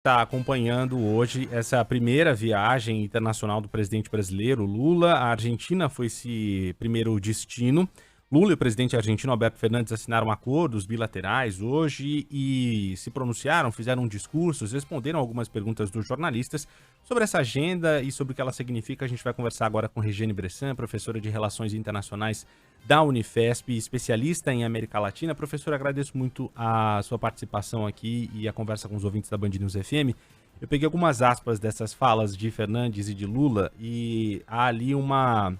está acompanhando hoje essa primeira viagem internacional do presidente brasileiro, Lula. A Argentina foi esse primeiro destino. Lula e o presidente argentino Alberto Fernandes assinaram acordos bilaterais hoje e se pronunciaram, fizeram discursos, responderam algumas perguntas dos jornalistas sobre essa agenda e sobre o que ela significa. A gente vai conversar agora com Regiane Bressan, professora de Relações Internacionais da Unifesp, especialista em América Latina. Professora, agradeço muito a sua participação aqui e a conversa com os ouvintes da Band News FM. Eu peguei algumas aspas dessas falas de Fernandes e de Lula e há ali uma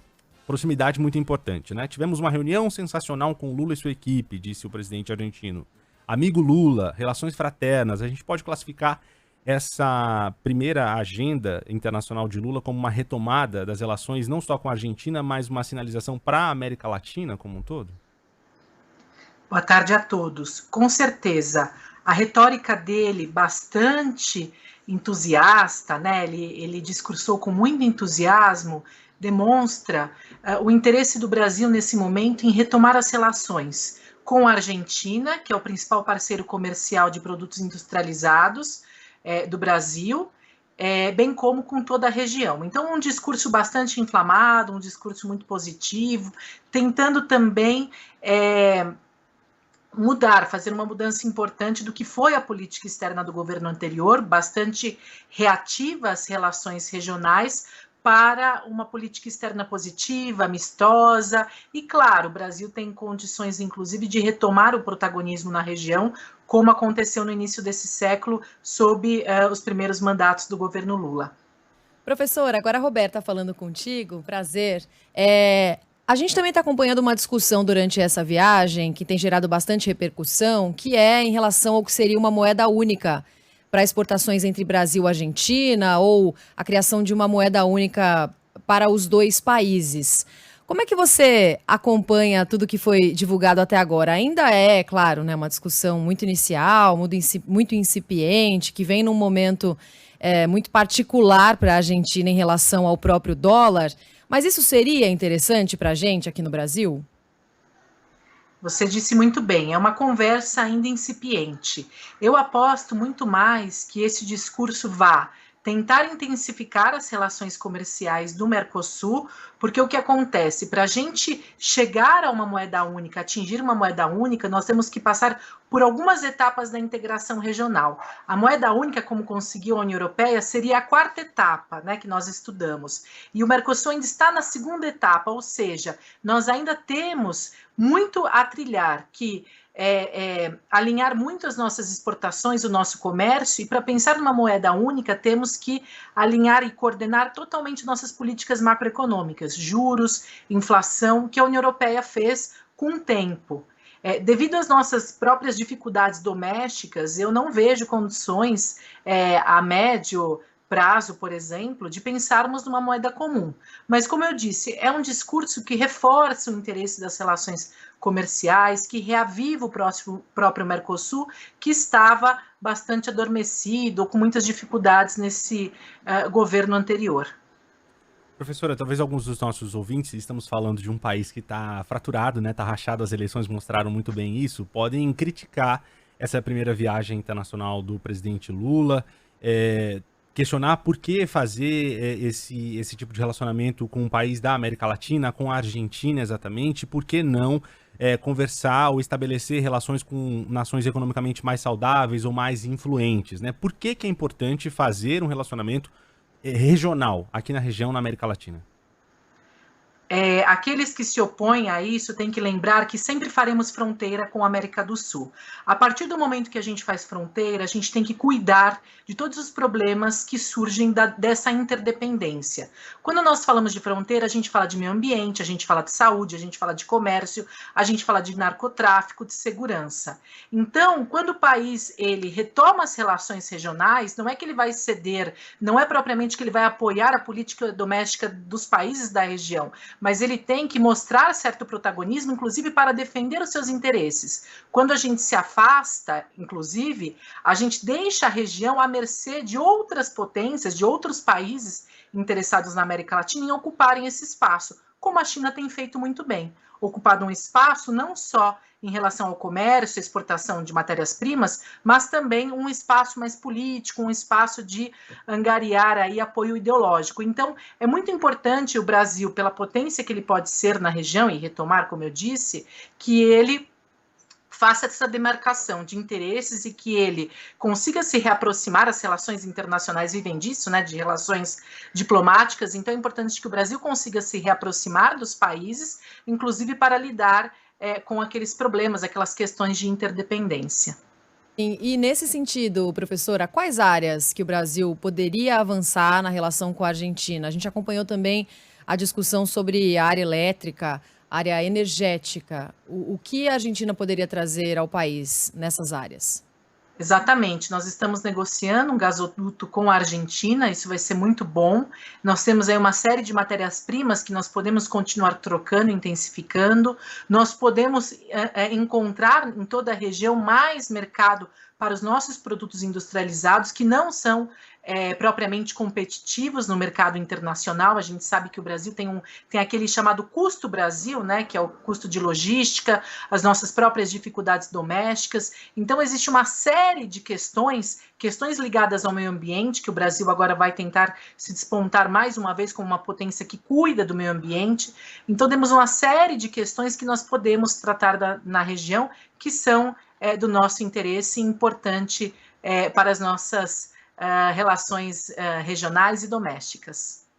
proximidade muito importante, né? Tivemos uma reunião sensacional com Lula e sua equipe, disse o presidente argentino. Amigo Lula, relações fraternas. A gente pode classificar essa primeira agenda internacional de Lula como uma retomada das relações não só com a Argentina, mas uma sinalização para a América Latina como um todo? Boa tarde a todos. Com certeza, a retórica dele bastante entusiasta, né? Ele discursou com muito entusiasmo, demonstra o interesse do Brasil nesse momento em retomar as relações com a Argentina, que é o principal parceiro comercial de produtos industrializados do Brasil, bem como com toda a região. Então, um discurso bastante inflamado, um discurso muito positivo, tentando também fazer uma mudança importante do que foi a política externa do governo anterior, bastante reativa às relações regionais, para uma política externa positiva, amistosa, e claro, o Brasil tem condições, inclusive, de retomar o protagonismo na região, como aconteceu no início desse século, sob os primeiros mandatos do governo Lula. Professora, agora a Roberta falando contigo, prazer. A gente também está acompanhando uma discussão durante essa viagem, que tem gerado bastante repercussão, que é em relação ao que seria uma moeda única para exportações entre Brasil e Argentina, ou a criação de uma moeda única para os dois países. Como é que você acompanha tudo que foi divulgado até agora? Ainda é, claro, né, uma discussão muito inicial, muito incipiente, que vem num momento muito particular para a Argentina em relação ao próprio dólar, mas isso seria interessante para a gente aqui no Brasil? Você disse muito bem, é uma conversa ainda incipiente. Eu aposto muito mais que esse discurso vá tentar intensificar as relações comerciais do Mercosul, porque o que acontece? Para a gente chegar a uma moeda única, atingir uma moeda única, nós temos que passar por algumas etapas da integração regional. A moeda única, como conseguiu a União Europeia, seria a quarta etapa, né, que nós estudamos. E o Mercosul ainda está na segunda etapa, ou seja, nós ainda temos muito a trilhar, que alinhar muito as nossas exportações, o nosso comércio, e para pensar numa moeda única, temos que alinhar e coordenar totalmente nossas políticas macroeconômicas, juros, inflação, que a União Europeia fez com o tempo. Devido às nossas próprias dificuldades domésticas, eu não vejo condições a médio prazo, por exemplo, de pensarmos numa moeda comum. Mas, como eu disse, é um discurso que reforça o interesse das relações comerciais, que reaviva o próprio Mercosul, que estava bastante adormecido, com muitas dificuldades nesse governo anterior. Professora, talvez alguns dos nossos ouvintes, estamos falando de um país que está fraturado, né? Está rachado, as eleições mostraram muito bem isso, podem criticar essa primeira viagem internacional do presidente Lula, questionar por que fazer esse tipo de relacionamento com um país da América Latina, com a Argentina exatamente, por que não conversar ou estabelecer relações com nações economicamente mais saudáveis ou mais influentes, né? Por que é importante fazer um relacionamento regional aqui na região, na América Latina? Aqueles que se opõem a isso têm que lembrar que sempre faremos fronteira com a América do Sul. A partir do momento que a gente faz fronteira, a gente tem que cuidar de todos os problemas que surgem dessa interdependência. Quando nós falamos de fronteira, a gente fala de meio ambiente, a gente fala de saúde, a gente fala de comércio, a gente fala de narcotráfico, de segurança. Então, quando o país ele retoma as relações regionais, não é que ele vai ceder, não é propriamente que ele vai apoiar a política doméstica dos países da região, mas ele tem que mostrar certo protagonismo, inclusive para defender os seus interesses. Quando a gente se afasta, inclusive, a gente deixa a região à mercê de outras potências, de outros países interessados na América Latina em ocuparem esse espaço, como a China tem feito muito bem, ocupado um espaço não só em relação ao comércio, exportação de matérias-primas, mas também um espaço mais político, um espaço de angariar aí apoio ideológico. Então, é muito importante o Brasil, pela potência que ele pode ser na região, e retomar, como eu disse, que ele faça essa demarcação de interesses e que ele consiga se reaproximar. As relações internacionais vivem disso, né, de relações diplomáticas. Então é importante que o Brasil consiga se reaproximar dos países, inclusive para lidar com aqueles problemas, aquelas questões de interdependência. E nesse sentido, professora, quais áreas que o Brasil poderia avançar na relação com a Argentina? A gente acompanhou também a discussão sobre a área elétrica, área energética. O que a Argentina poderia trazer ao país nessas áreas? Exatamente, nós estamos negociando um gasoduto com a Argentina, isso vai ser muito bom. Nós temos aí uma série de matérias-primas que nós podemos continuar trocando, intensificando. Nós podemos encontrar em toda a região mais mercado para os nossos produtos industrializados, que não são propriamente competitivos no mercado internacional. A gente sabe que o Brasil tem aquele chamado custo Brasil, né, que é o custo de logística, as nossas próprias dificuldades domésticas. Então, existe uma série de questões ligadas ao meio ambiente, que o Brasil agora vai tentar se despontar mais uma vez como uma potência que cuida do meio ambiente. Então, temos uma série de questões que nós podemos tratar na região, que são do nosso interesse importante para as nossas relações regionais e domésticas.